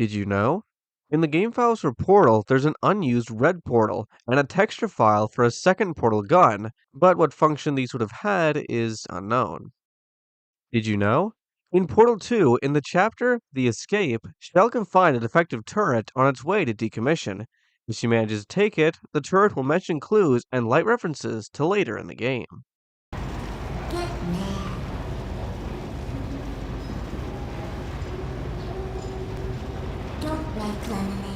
Did you know? In the game files for Portal, there's an unused red portal and a texture file for a second portal gun, but what function these would have had is unknown. Did you know? In Portal 2, in the chapter The Escape, Shell can find a defective turret on its way to decommission. If she manages to take it, the turret will mention clues and light references to later in the game. Get mad. Don't like lemonade.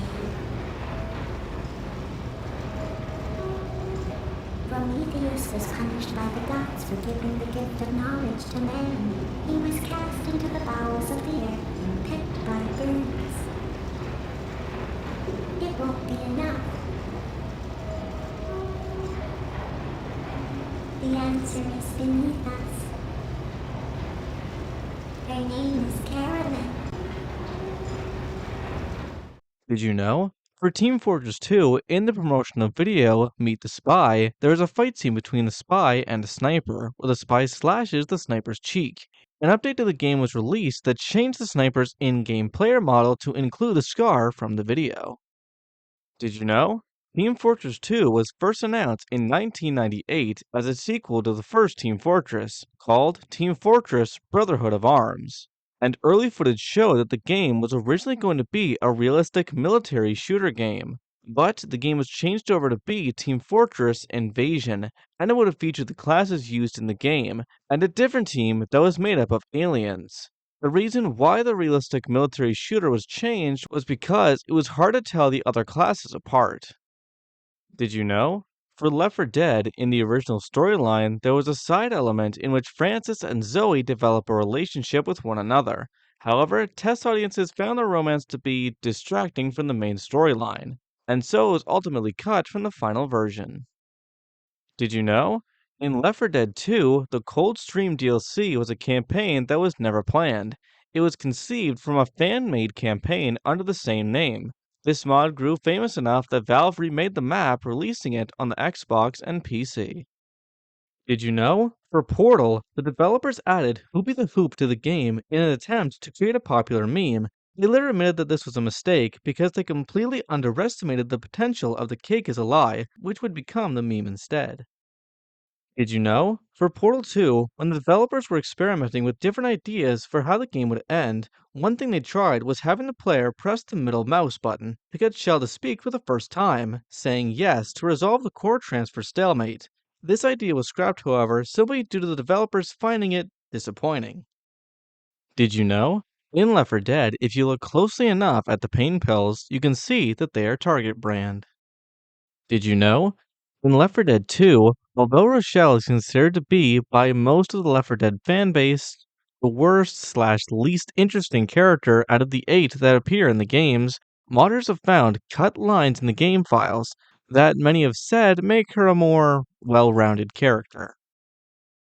Prometheus was punished by the gods for giving the gift of knowledge to man. He was cast into the bowels of the earth and picked by birds. It won't be enough. The answer is beneath us. Her name is Carolyn. Did you know? For Team Fortress 2, in the promotional video, Meet the Spy, there is a fight scene between the spy and a sniper, where the spy slashes the sniper's cheek. An update to the game was released that changed the sniper's in-game player model to include the scar from the video. Did you know? Team Fortress 2 was first announced in 1998 as a sequel to the first Team Fortress, called Team Fortress Brotherhood of Arms. And early footage showed that the game was originally going to be a realistic military shooter game. But the game was changed over to be Team Fortress Invasion, and it would have featured the classes used in the game, and a different team that was made up of aliens. The reason why the realistic military shooter was changed was because it was hard to tell the other classes apart. Did you know? For Left 4 Dead, in the original storyline, there was a side element in which Francis and Zoe develop a relationship with one another. However, test audiences found the romance to be distracting from the main storyline, and so it was ultimately cut from the final version. Did you know? In Left 4 Dead 2, the Coldstream DLC was a campaign that was never planned. It was conceived from a fan-made campaign under the same name. This mod grew famous enough that Valve remade the map, releasing it on the Xbox and PC. Did you know? For Portal, the developers added Hoopy the Hoop to the game in an attempt to create a popular meme. They later admitted that this was a mistake because they completely underestimated the potential of the cake is a lie, which would become the meme instead. Did you know? For Portal 2, when the developers were experimenting with different ideas for how the game would end, one thing they tried was having the player press the middle mouse button to get Shell to speak for the first time, saying yes to resolve the core transfer stalemate. This idea was scrapped, however, simply due to the developers finding it disappointing. Did you know? In Left 4 Dead, if you look closely enough at the pain pills, you can see that they are Target brand. Did you know? In Left 4 Dead 2, although Rochelle is considered to be, by most of the Left 4 Dead fanbase, the worst/least interesting character out of the 8 that appear in the games, modders have found cut lines in the game files that many have said make her a more well-rounded character.